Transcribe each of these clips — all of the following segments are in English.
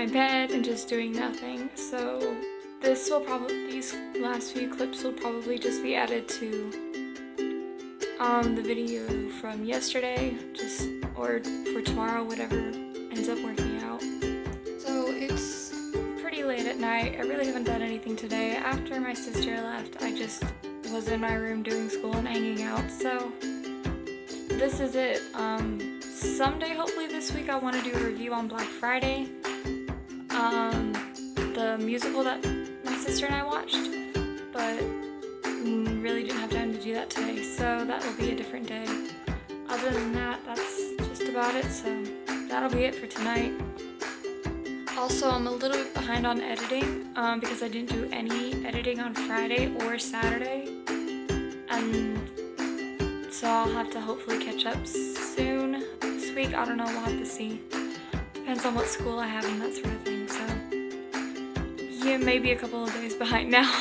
my bed and just doing nothing. So these last few clips will probably just be added to the video from yesterday, or for tomorrow, whatever ends up working out. So it's pretty late at night. I really haven't done anything today. After my sister left, I just was in my room doing school and hanging out. So this is it. Someday, hopefully this week, I want to do a review on Black Friday, the musical that my sister and I watched, but really didn't have time to do that today, so that will be a different day. Other than that, that's just about it, so that'll be it for tonight. Also, I'm a little bit behind on editing because I didn't do any editing on Friday or Saturday, and so I'll have to hopefully catch up soon this week. I don't know, we'll have to see. Depends on what school I have and that sort of thing, so yeah, maybe a couple of days behind now.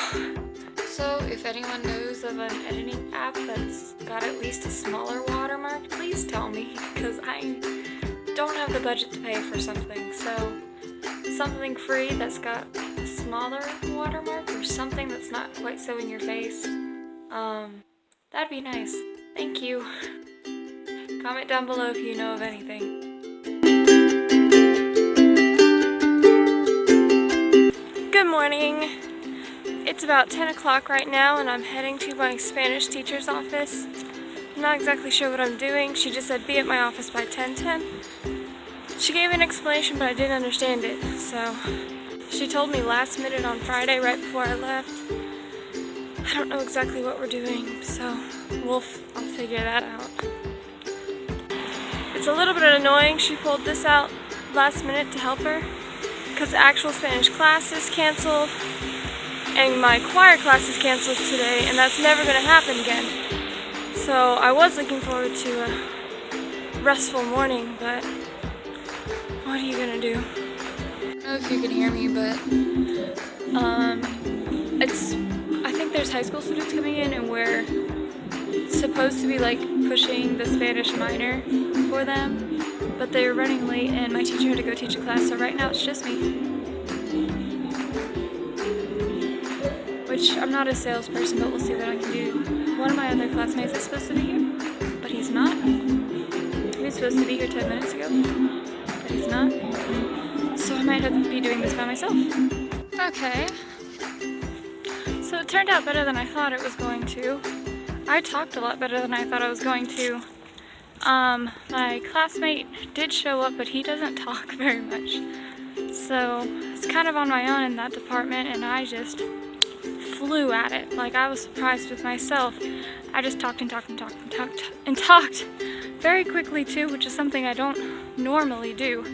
So if anyone knows of an editing app that's got at least a smaller watermark, please tell me, because I don't have the budget to pay for something. So something free that's got a smaller watermark, or something that's not quite so in your face, that'd be nice. Thank you. Comment down below if you know of anything. Good morning. It's about 10 o'clock right now, and I'm heading to my Spanish teacher's office. I'm not exactly sure what I'm doing. She just said be at my office by 10:10. She gave an explanation, but I didn't understand it. So she told me last minute on Friday, right before I left. I don't know exactly what we're doing, so I'll figure that out. It's a little bit annoying. She pulled this out last minute to help her because the actual Spanish class is canceled. And my choir class is canceled today, and that's never going to happen again. So I was looking forward to a restful morning, but what are you going to do? I don't know if you can hear me, but I think there's high school students coming in, and we're supposed to be like pushing the Spanish minor for them, but they're running late, and my teacher had to go teach a class, so right now it's just me. Which I'm not a salesperson, but we'll see what I can do. One of my other classmates is supposed to be here, but he's not. He was supposed to be here 10 minutes ago, but he's not. So I might have to be doing this by myself. Okay. So it turned out better than I thought it was going to. I talked a lot better than I thought I was going to. My classmate did show up, but he doesn't talk very much. So it's kind of on my own in that department, and I just flew at it. Like, I was surprised with myself. I just talked and talked and talked and talked and talked very quickly too, which is something I don't normally do.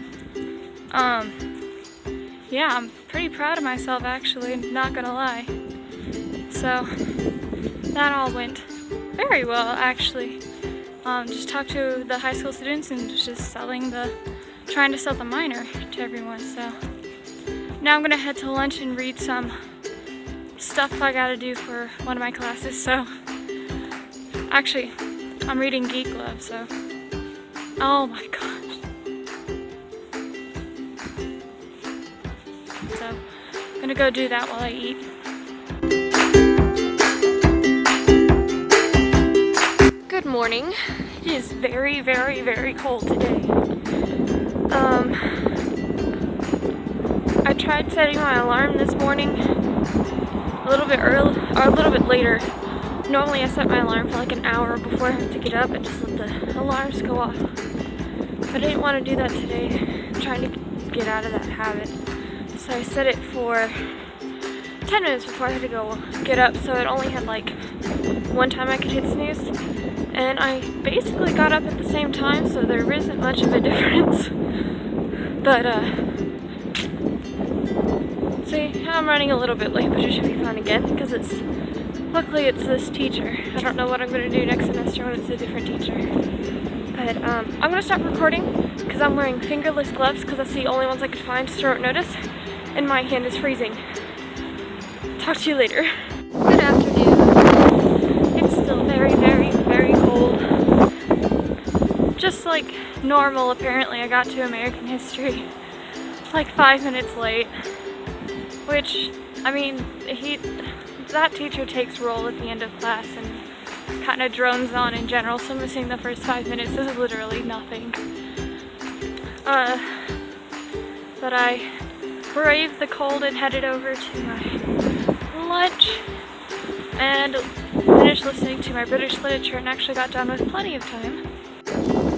Yeah, I'm pretty proud of myself actually, not gonna lie. So that all went very well actually. Just talked to the high school students and just trying to sell the minor to everyone. So now I'm gonna head to lunch and read some stuff I gotta do for one of my classes. So actually I'm reading Geek Love, so oh my gosh. So I'm gonna go do that while I eat. Good morning. It is very, very, very cold today. I tried setting my alarm this morning a little bit early, or a little bit later. Normally I set my alarm for like an hour before I have to get up and just let the alarms go off. But I didn't want to do that today. I'm trying to get out of that habit. So I set it for 10 minutes before I had to get up, so it only had like one time I could hit snooze. And I basically got up at the same time, so there isn't much of a difference. But see, I'm running a little bit late, but it should be fun again because luckily it's this teacher. I don't know what I'm going to do next semester when it's a different teacher. But I'm going to stop recording because I'm wearing fingerless gloves because that's the only ones I could find to throw out notice, and my hand is freezing. Talk to you later. Good afternoon. It's still very, very, very cold. Just like normal, apparently. I got to American history. like 5 minutes late, which, I mean, that teacher takes roll at the end of class and kind of drones on in general, so missing the first 5 minutes is literally nothing. But I braved the cold and headed over to my lunch and finished listening to my British literature and actually got done with plenty of time.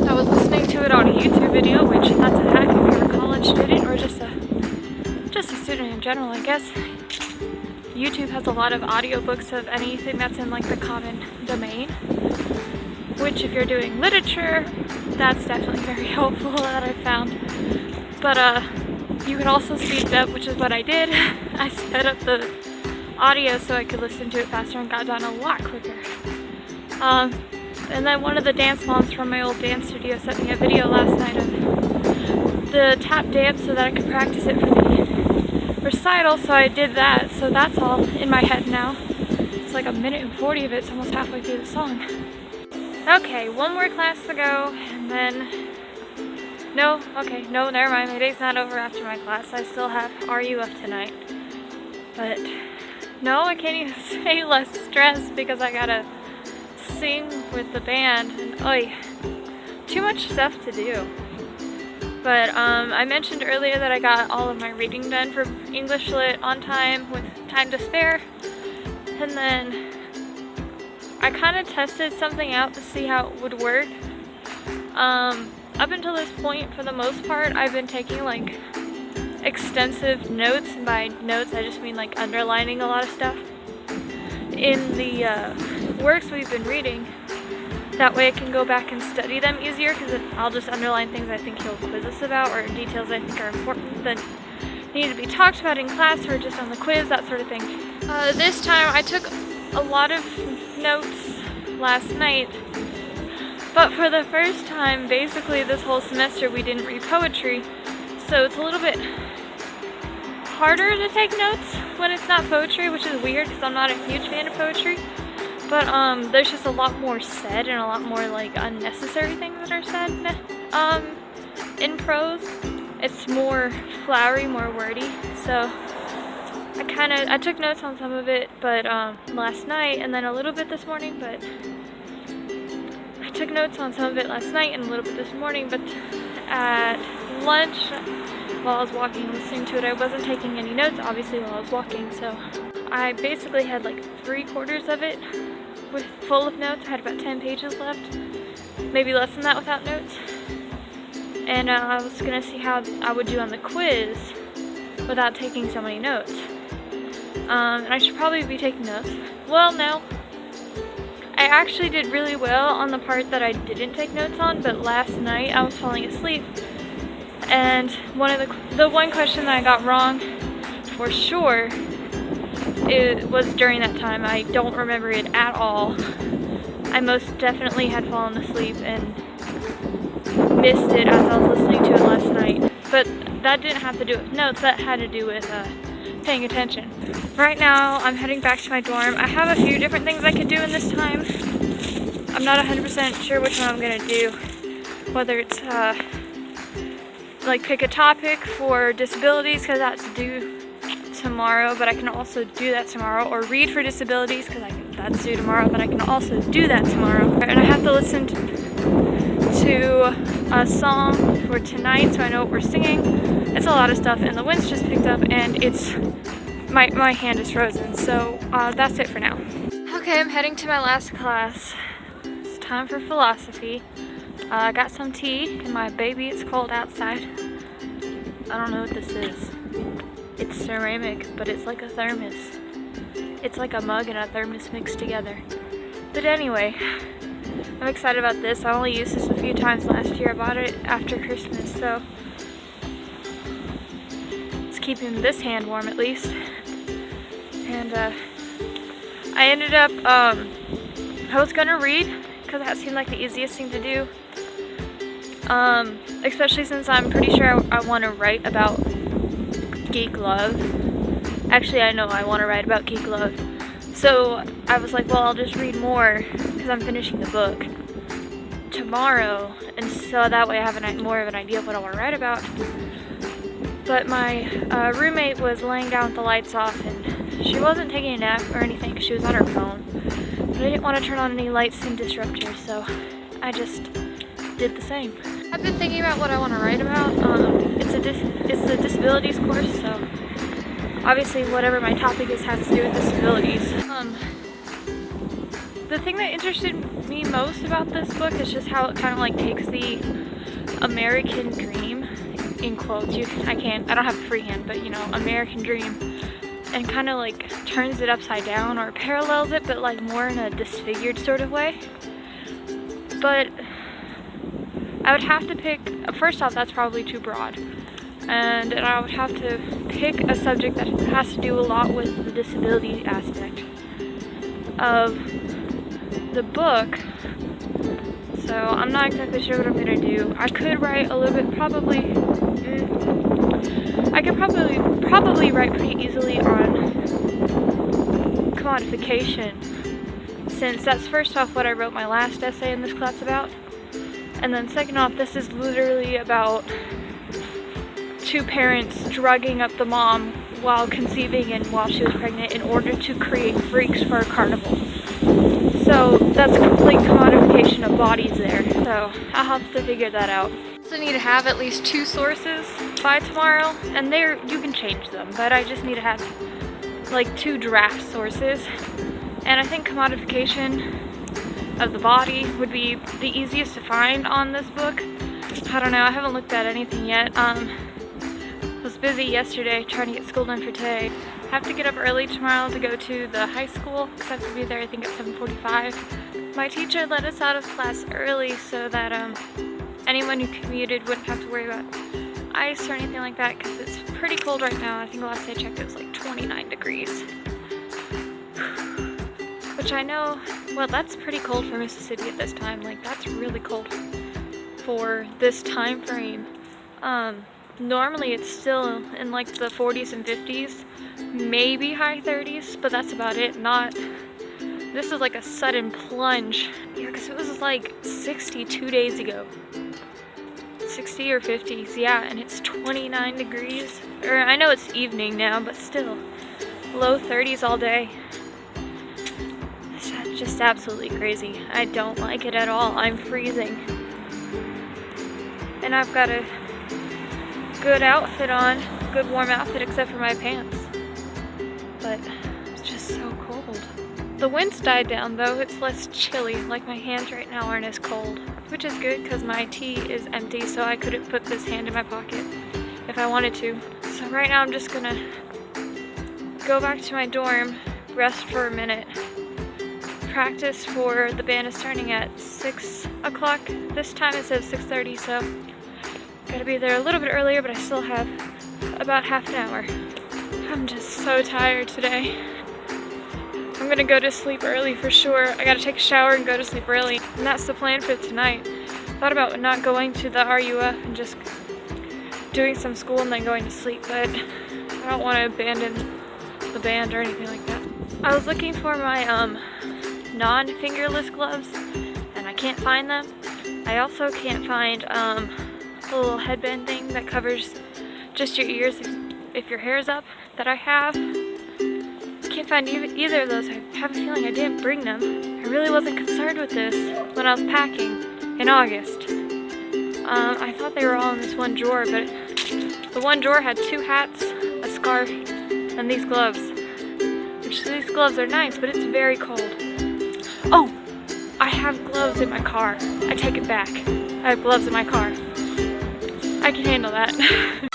I was listening to it on a YouTube video, which that's a hack if you're a college student or just a student in general, I guess. YouTube has a lot of audiobooks of anything that's in like the common domain, which if you're doing literature, that's definitely very helpful that I found. But you can also speed it up, which is what I did. I sped up the audio so I could listen to it faster and got done a lot quicker. And then one of the dance moms from my old dance studio sent me a video last night of the tap dance so that I could practice it for the recital, so I did that. So that's all in my head now. It's like 1:40 of it, it's almost halfway through the song. Okay, one more class to go, and then... No, never mind. My day's not over after my class. I still have RUF tonight. But no, I can't even say less stressed because I gotta sing with the band, and too much stuff to do. But I mentioned earlier that I got all of my reading done for English Lit on time with time to spare, and then I kind of tested something out to see how it would work. Up until this point, for the most part, I've been taking like extensive notes, and by notes I just mean like underlining a lot of stuff in the works we've been reading. That way I can go back and study them easier, because I'll just underline things I think he'll quiz us about, or details I think are important that need to be talked about in class or just on the quiz, that sort of thing. This time I took a lot of notes last night, but for the first time basically this whole semester we didn't read poetry, so it's a little bit harder to take notes when it's not poetry, which is weird because I'm not a huge fan of poetry. But there's just a lot more said and a lot more like unnecessary things that are said in prose. It's more flowery, more wordy. So I took notes on some of it, but last night, and then a little bit this morning. But I took notes on some of it last night and a little bit this morning. But at lunch, while I was walking and listening to it, I wasn't taking any notes, obviously, while I was walking. So I basically had like 3/4 of it full of notes. I had about 10 pages left, maybe less than that without notes. And I was gonna see how I would do on the quiz without taking so many notes. And I should probably be taking notes. Well, no. I actually did really well on the part that I didn't take notes on, but last night I was falling asleep. And the one question that I got wrong for sure, it was during that time. I don't remember it at all. I most definitely had fallen asleep and missed it as I was listening to it last night. But that didn't have to do with notes, that had to do with paying attention. Right now, I'm heading back to my dorm. I have a few different things I could do in this time. I'm not 100% sure which one I'm gonna do. Whether it's like pick a topic for disabilities, because that's due tomorrow, but I can also do that tomorrow, or read for disabilities because that's due tomorrow, but I can also do that tomorrow. And I have to listen to a song for tonight so I know what we're singing. It's a lot of stuff, and the wind's just picked up, and it's my hand is frozen, so that's it for now. Okay, I'm heading to my last class. It's time for philosophy. I got some tea in my baby. It's cold outside. I don't know what this is. It's ceramic, but it's like a thermos. It's like a mug and a thermos mixed together. But anyway, I'm excited about this. I only used this a few times last year. I bought it after Christmas, so it's keeping this hand warm at least. And I ended up, I was gonna read because that seemed like the easiest thing to do. Especially since I'm pretty sure I want to write about geek love. Actually, I know I want to write about geek love. So I was like, well, I'll just read more because I'm finishing the book tomorrow, and so that way I have more of an idea of what I want to write about. But my roommate was laying down with the lights off, and she wasn't taking a nap or anything because she was on her phone. But I didn't want to turn on any lights and disrupt her, so I just did the same. I've been thinking about what I want to write about. It's the disabilities course, so obviously whatever my topic is has to do with disabilities. The thing that interested me most about this book is just how it kind of like takes the American dream, in quotes, I don't have a freehand, but you know, American dream, and kind of like turns it upside down or parallels it, but like more in a disfigured sort of way. But I would have to pick, first off, that's probably too broad, and I would have to pick a subject that has to do a lot with the disability aspect of the book. So I'm not exactly sure what I'm gonna do. I could write a little bit, I could probably write pretty easily on commodification, since that's first off what I wrote my last essay in this class about. And then second off, this is literally about two parents drugging up the mom while conceiving and while she was pregnant in order to create freaks for a carnival. So that's a complete commodification of bodies there. So I'll have to figure that out. So I need to have at least 2 sources by tomorrow, and you can change them, but I just need to have like 2 draft sources. And I think commodification of the body would be the easiest to find on this book. I don't know, I haven't looked at anything yet. Was busy yesterday trying to get school done for today. I have to get up early tomorrow to go to the high school because I have to be there I think at 7:45. My teacher let us out of class early so that anyone who commuted wouldn't have to worry about ice or anything like that, because it's pretty cold right now. I think the last I checked it was like 29 degrees. Which I know, well, that's pretty cold for Mississippi at this time. Like, that's really cold for this time frame. Normally it's still in like the 40s and 50s, maybe high 30s, but that's about it. This is like a sudden plunge. Yeah, because it was like 60 2 days ago. 60 or 50s, yeah, and it's 29 degrees. Or I know it's evening now, but still, low 30s all day. It's just absolutely crazy. I don't like it at all. I'm freezing. And I've got a good outfit on, good warm outfit except for my pants. But it's just so cold. The wind's died down though, it's less chilly, like my hands right now aren't as cold. Which is good because my tea is empty, so I couldn't put this hand in my pocket if I wanted to. So right now I'm just gonna go back to my dorm, rest for a minute, practice for the band is starting at 6 o'clock. This time it says 6:30, so gotta be there a little bit earlier, but I still have about half an hour. I'm just so tired today. I'm gonna go to sleep early for sure. I gotta take a shower and go to sleep early. And that's the plan for tonight. Thought about not going to the RUF and just doing some school and then going to sleep, but I don't want to abandon the band or anything like that. I was looking for my non-fingerless gloves and I can't find them. I also can't find the little headband thing that covers just your ears if your hair's up that I have. Can't find either of those. I have a feeling I didn't bring them. I really wasn't concerned with this when I was packing in August. I thought they were all in this one drawer, but the one drawer had 2 hats, a scarf, and these gloves. Which these gloves are nice, but it's very cold. Oh, I have gloves in my car. I take it back. I have gloves in my car. I can handle that.